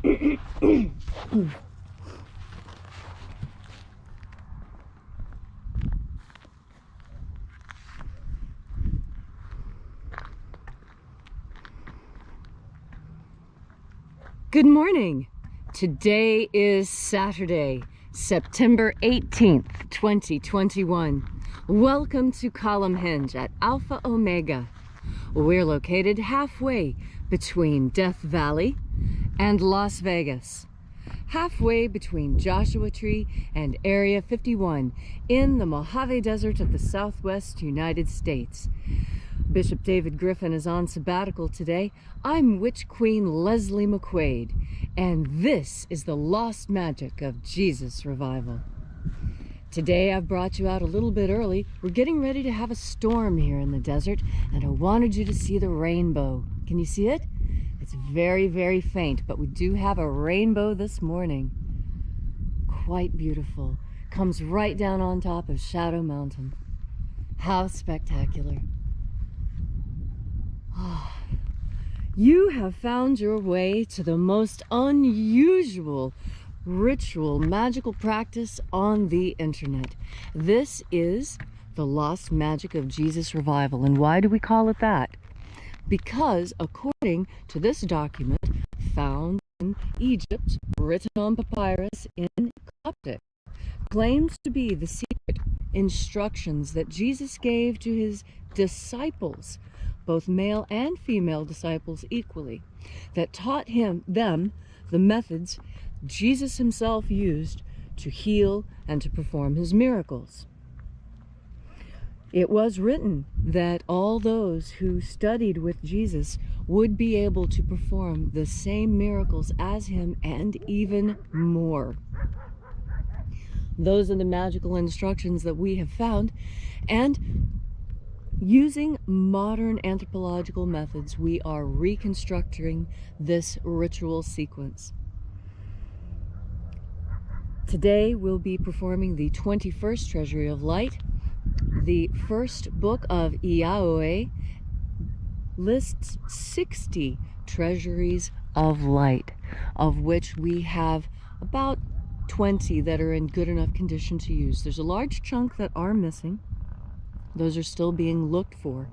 Good morning. Today is Saturday, September 18th, 2021. Welcome to Column Hinge at Alpha Omega. We're located halfway between Death Valley and Las Vegas. Halfway between Joshua Tree and Area 51 in the Mojave Desert of the Southwest United States. Bishop David Griffin is on sabbatical today. I'm Witch Queen Leslie McQuade, and this is the Lost Magic of Jesus Revival. Today I've brought you out a little bit early. We're getting ready to have a storm here in the desert, and I wanted you to see the rainbow. Can you see it? It's very, very faint, but we do have a rainbow this morning. Quite beautiful. Comes right down on top of Shadow Mountain. How spectacular. You have found your way to the most unusual ritual, magical practice on the internet. This is the Lost Magic of Jesus Revival. And why do we call it that? Because according to this document found in Egypt, written on papyrus in Coptic, claims to be the secret instructions that Jesus gave to his disciples, both male and female disciples equally, that taught them the methods Jesus himself used to heal and to perform his miracles. It was written that all those who studied with Jesus would be able to perform the same miracles as him and even more. Those are the magical instructions that we have found, and using modern anthropological methods, we are reconstructing this ritual sequence. Today we'll be performing the 21st Treasury of Light. The first book of Iaoe lists 60 treasuries of light, of which we have about 20 that are in good enough condition to use. There's a large chunk that are missing. Those are still being looked for.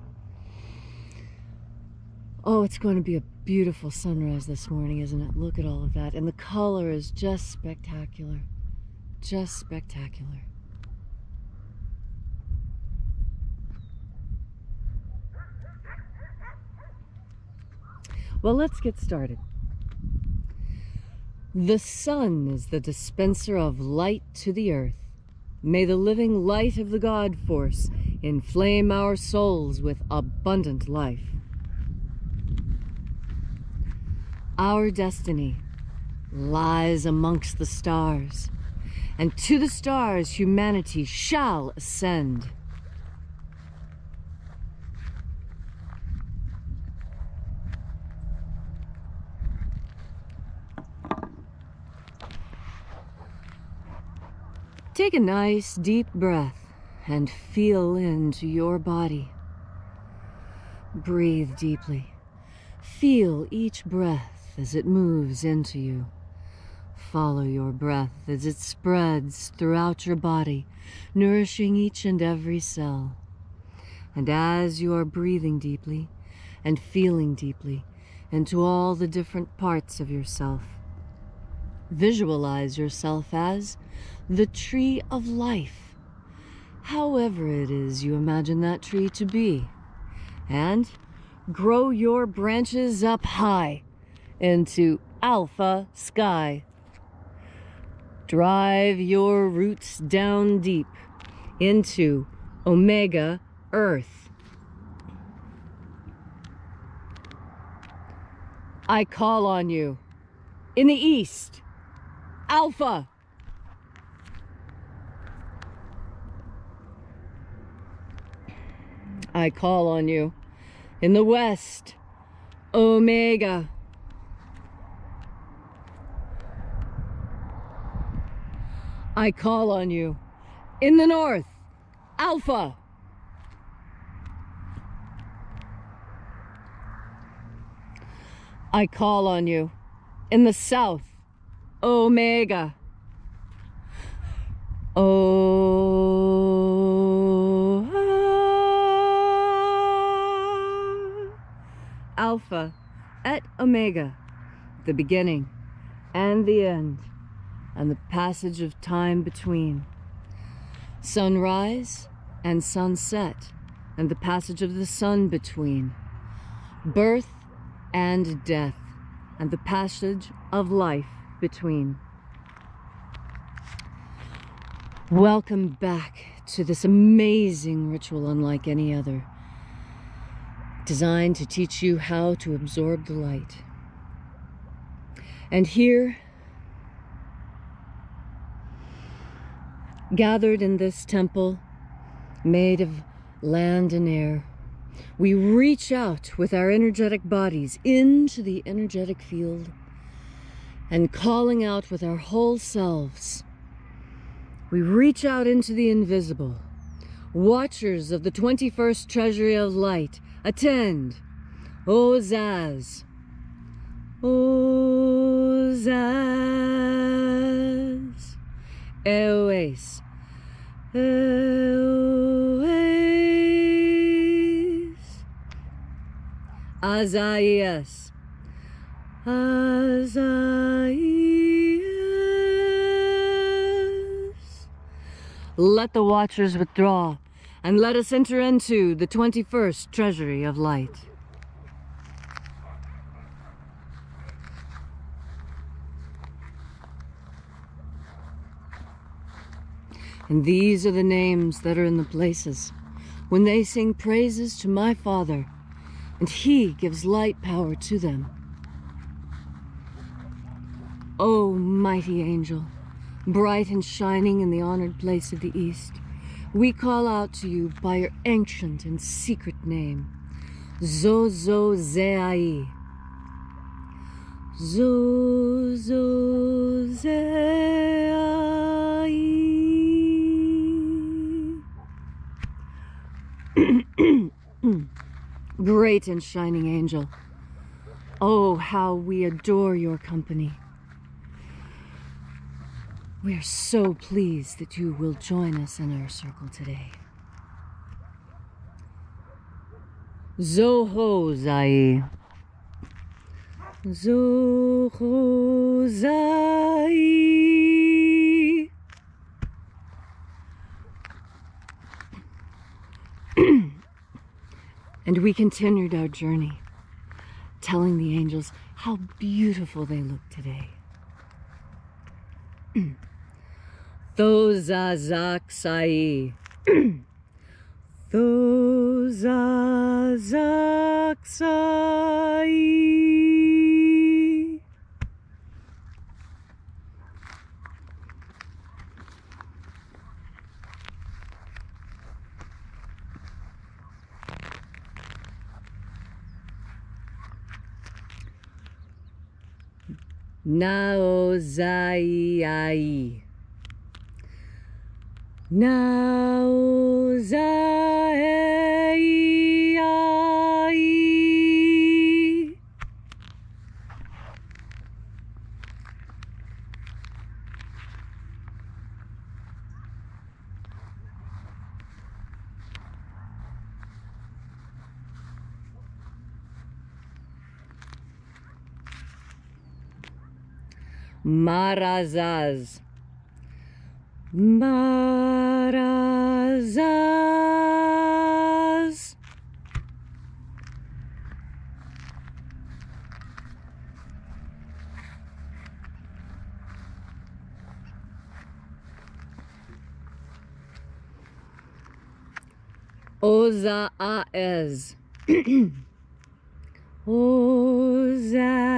Oh, it's going to be a beautiful sunrise this morning, isn't it? Look at all of that. And the color is just spectacular. Just spectacular. Well, let's get started. The sun is the dispenser of light to the earth. May the living light of the God force inflame our souls with abundant life. Our destiny lies amongst the stars, and to the stars humanity shall ascend. Take a nice deep breath and feel into your body. Breathe deeply. Feel each breath as it moves into you. Follow your breath as it spreads throughout your body, nourishing each and every cell. And as you are breathing deeply and feeling deeply into all the different parts of yourself, visualize yourself as the tree of life, however it is you imagine that tree to be, and grow your branches up high into alpha sky. Drive your roots down deep into omega earth. I call on you in the east, alpha. I call on you in the west, omega. I call on you in the north, alpha. I call on you In the south, Omega. Alpha et Omega, the beginning and the end, and the passage of time between. Sunrise and sunset, and the passage of the sun between. Birth and death, and the passage of life between. Welcome back to this amazing ritual unlike any other, designed to teach you how to absorb the light. And here, gathered in this temple made of land and air, we reach out with our energetic bodies into the energetic field and calling out with our whole selves. We reach out into the invisible. Watchers of the 21st treasury of light, attend. O Zaz. O Zaz. Eoes. Eoes. Azaias. Azaias. Let the watchers withdraw, and let us enter into the 21st treasury of light. And these are the names that are in the places when they sing praises to my Father, and He gives light power to them. O mighty angel, bright and shining in the honored place of the East, we call out to you by your ancient and secret name, Zozozei. Zozozei. Great and shining angel, oh, how we adore your company. We are so pleased that you will join us in our circle today. Zohozai. Zohozai. And we continued our journey, telling the angels how beautiful they look today. Thozazaksai. Thozazaksai. Naozai. Naozai. Marazaz. Marazaz. Ozaaz. Ozaaz.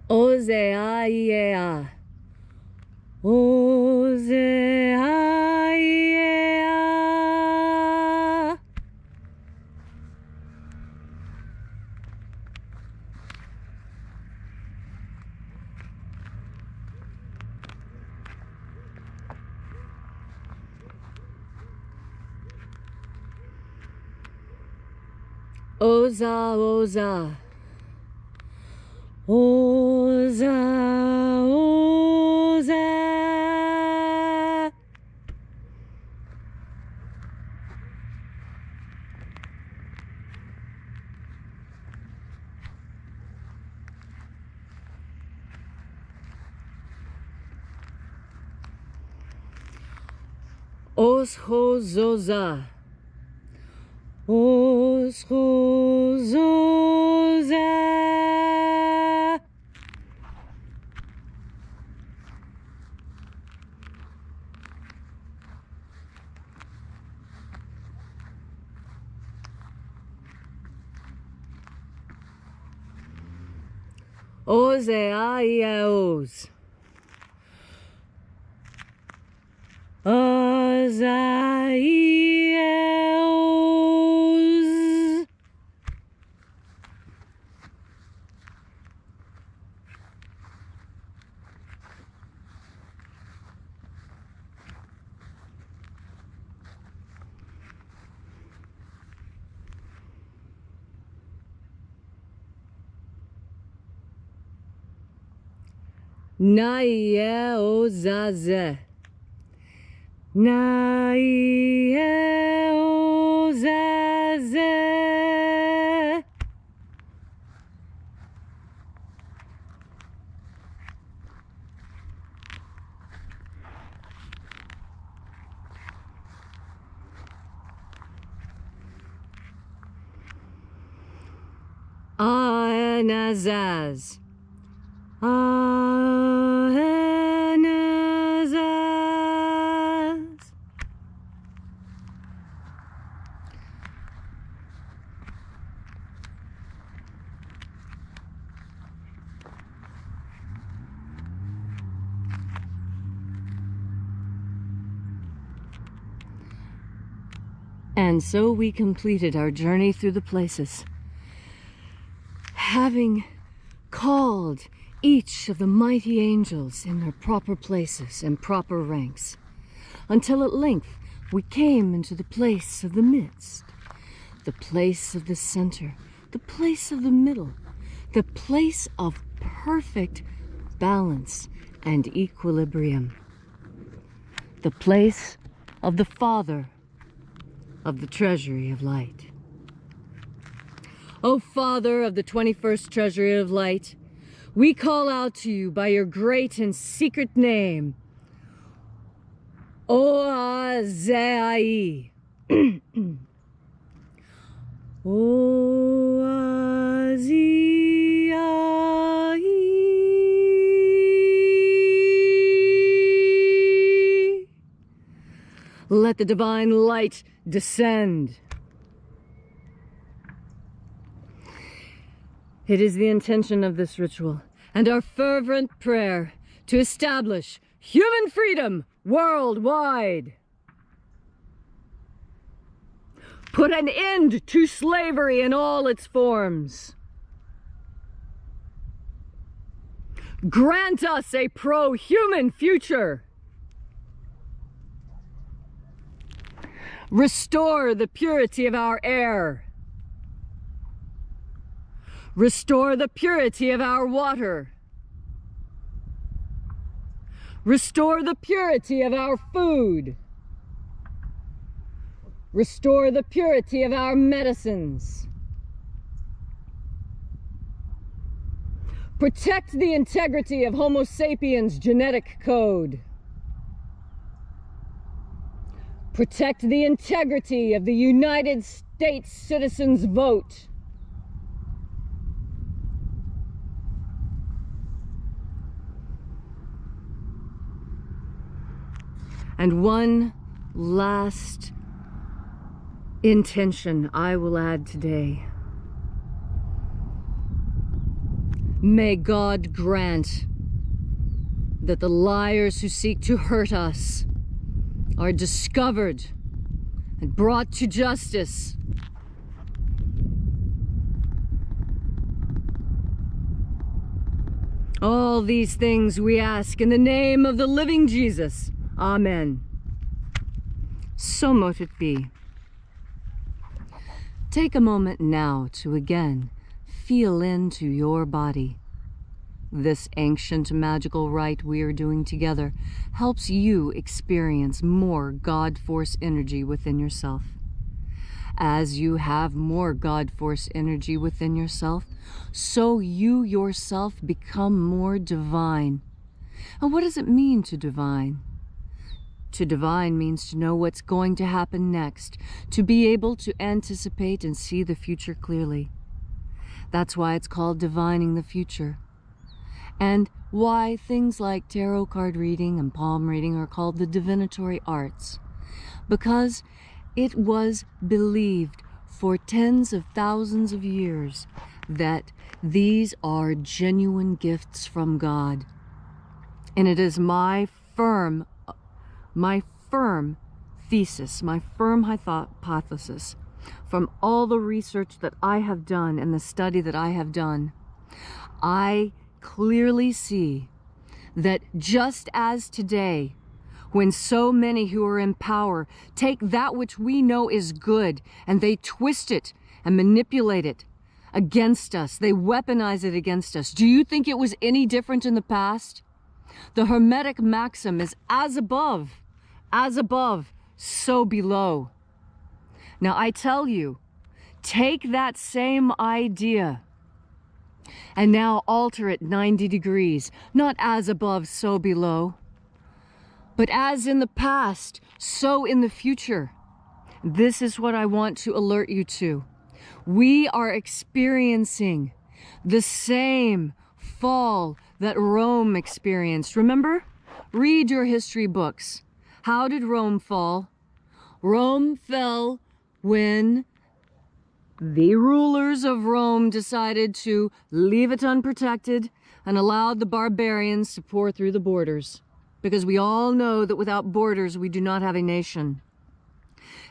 Ozeaiea. Ozeaiea. Oza, Oza. Oza, Oza. Oshozoza. Oshozoza. Ozeaiaos. Ozeaiaos. Naieozaze. Naieozaze. Aenazaz. Aenazaz. And so we completed our journey through the places, having called each of the mighty angels in their proper places and proper ranks, until at length we came into the place of the midst, the place of the center, the place of the middle, the place of perfect balance and equilibrium, the place of the Father of the treasury of light. O Father of the 21st treasury of light, we call out to you by your great and secret name, Oazai. Oazai. Let the divine light descend. It is the intention of this ritual and our fervent prayer to establish human freedom worldwide. Put an end to slavery in all its forms. Grant us a pro-human future. Restore the purity of our air. Restore the purity of our water. Restore the purity of our food. Restore the purity of our medicines. Protect the integrity of Homo sapiens' genetic code. Protect the integrity of the United States citizens' vote. And one last intention I will add today. May God grant that the liars who seek to hurt us are discovered and brought to justice. All these things we ask in the name of the living Jesus. Amen. So mote it be. Take a moment now to again feel into your body. This ancient magical rite we are doing together helps you experience more God Force energy within yourself. As you have more God Force energy within yourself, so you yourself become more divine. And what does it mean to divine? To divine means to know what's going to happen next, to be able to anticipate and see the future clearly. That's why it's called divining the future. And why things like tarot card reading and palm reading are called the divinatory arts. Because it was believed for tens of thousands of years that these are genuine gifts from God. And it is my firm thesis, my firm hypothesis, from all the research that I have done and the study that I have done, I clearly see that just as today, when so many who are in power take that which we know is good and they twist it and manipulate it against us, they weaponize it against us. Do you think it was any different in the past? The Hermetic maxim is as above, so below. Now I tell you, take that same idea and now alter it 90 degrees, not as above, so below, but as in the past, so in the future. This is what I want to alert you to. We are experiencing the same fall that Rome experienced. Remember? Read your history books. How did Rome fall? Rome fell when the rulers of Rome decided to leave it unprotected and allowed the barbarians to pour through the borders. Because we all know that without borders, we do not have a nation.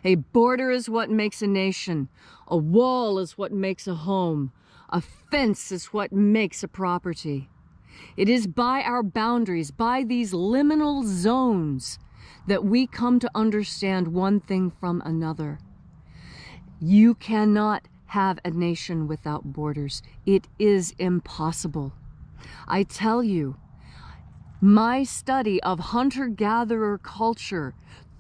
A border is what makes a nation. A wall is what makes a home. A fence is what makes a property. It is by our boundaries, by these liminal zones, that we come to understand one thing from another. You cannot have a nation without borders. It is impossible. I tell you, my study of hunter-gatherer culture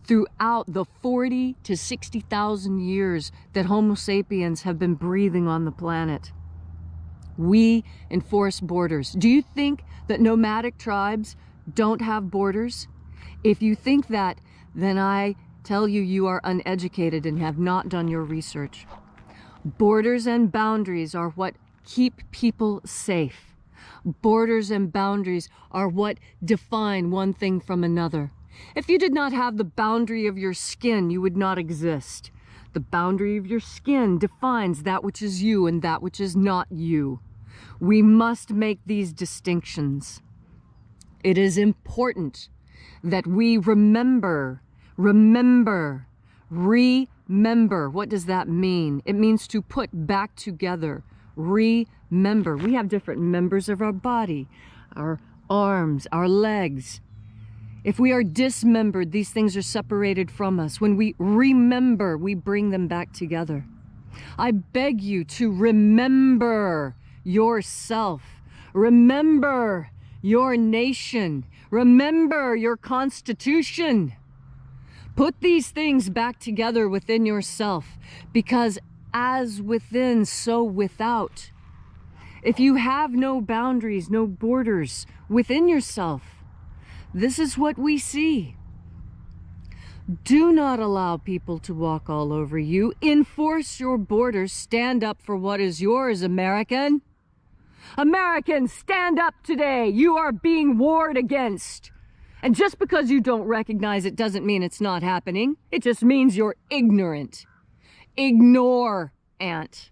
throughout the 40 to 60,000 years that Homo sapiens have been breathing on the planet, we enforce borders. Do you think that nomadic tribes don't have borders? If you think that, then I tell you, you are uneducated and have not done your research. Borders and boundaries are what keep people safe. Borders and boundaries are what define one thing from another. If you did not have the boundary of your skin, you would not exist. The boundary of your skin defines that which is you and that which is not you. We must make these distinctions. It is important that we remember. What does that mean? It means to put back together. Remember. We have different members of our body, our arms, our legs. If we are dismembered, these things are separated from us. When we remember, we bring them back together. I beg you to remember yourself. Remember your nation. Remember your constitution. Put these things back together within yourself, because as within, so without. If you have no boundaries, no borders within yourself, this is what we see. Do not allow people to walk all over you. Enforce your borders. Stand up for what is yours, American. Americans, stand up today. You are being warred against. And just because you don't recognize it doesn't mean it's not happening. It just means you're ignorant. Ignore, Ant.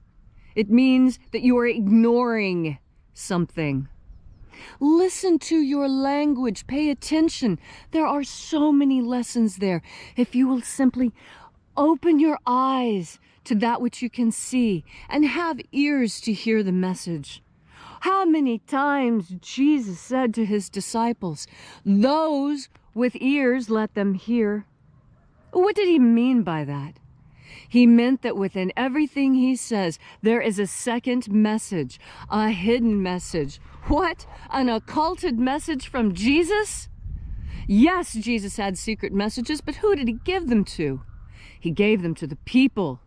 It means that you are ignoring something. Listen to your language. Pay attention. There are so many lessons there. If you will simply open your eyes to that which you can see and have ears to hear the message. How many times Jesus said to his disciples, "Those with ears, let them hear." What did he mean by that? He meant that within everything he says, there is a second message, a hidden message. What? An occulted message from Jesus? Yes, Jesus had secret messages, but who did he give them to? He gave them to the people.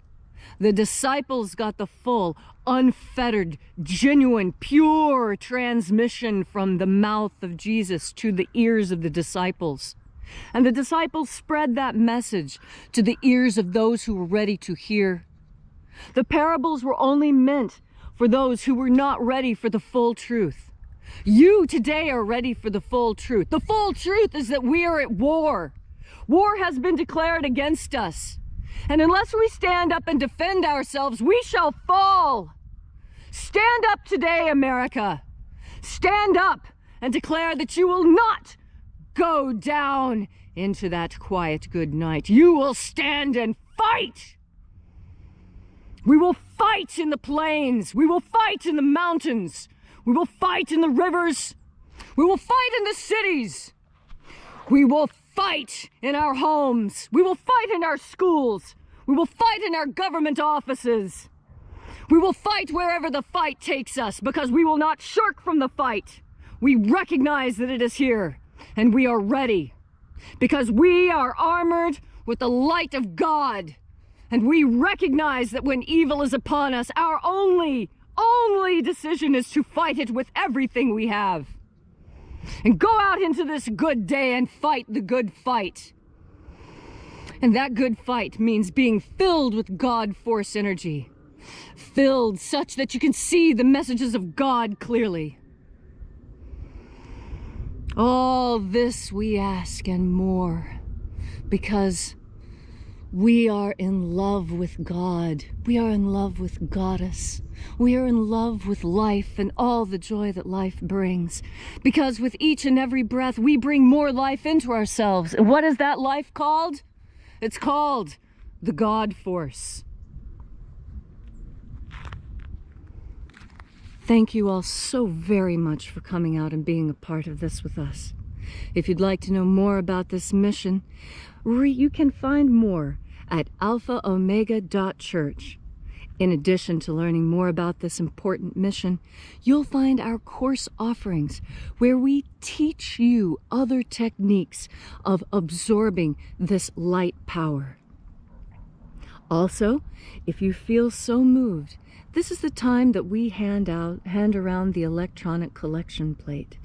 The disciples got the full, unfettered, genuine, pure transmission from the mouth of Jesus to the ears of the disciples. And the disciples spread that message to the ears of those who were ready to hear. The parables were only meant for those who were not ready for the full truth. You today are ready for the full truth. The full truth is that we are at war. War has been declared against us. And unless we stand up and defend ourselves, we shall fall. Stand up today, America. Stand up and declare that you will not go down into that quiet good night. You will stand and fight. We will fight in the plains. We will fight in the mountains. We will fight in the rivers. We will fight in the cities. We will fight in our homes. We will fight in our schools. We will fight in our government offices. We will fight wherever the fight takes us, because we will not shirk from the fight. We recognize that it is here, and we are ready, because we are armored with the light of God. And we recognize that when evil is upon us, our only decision is to fight it with everything we have. And go out into this good day and fight the good fight. And that good fight means being filled with God force energy. Filled such that you can see the messages of God clearly. All this we ask and more, because we are in love with God. We are in love with Goddess. We are in love with life and all the joy that life brings. Because with each and every breath, we bring more life into ourselves. And what is that life called? It's called the God force. Thank you all so very much for coming out and being a part of this with us. If you'd like to know more about this mission, you can find more at alphaomega.church. In addition to learning more about this important mission, you'll find our course offerings where we teach you other techniques of absorbing this light power. Also, if you feel so moved, this is the time that we hand around the electronic collection plate.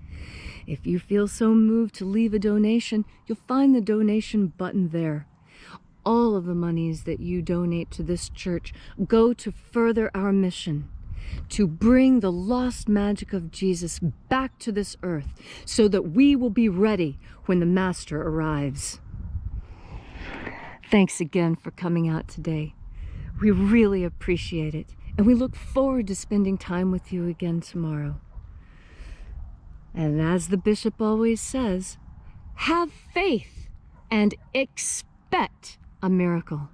If you feel so moved to leave a donation, you'll find the donation button there. All of the monies that you donate to this church go to further our mission, to bring the lost magic of Jesus back to this earth so that we will be ready when the Master arrives. Thanks again for coming out today. We really appreciate it, and we look forward to spending time with you again tomorrow. And as the bishop always says, have faith and expect a miracle.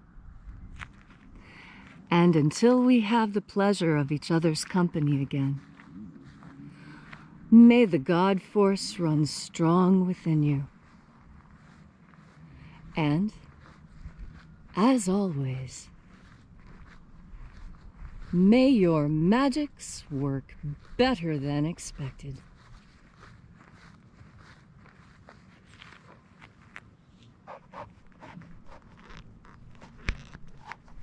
And until we have the pleasure of each other's company again, may the God force run strong within you. And, as always, may your magics work better than expected.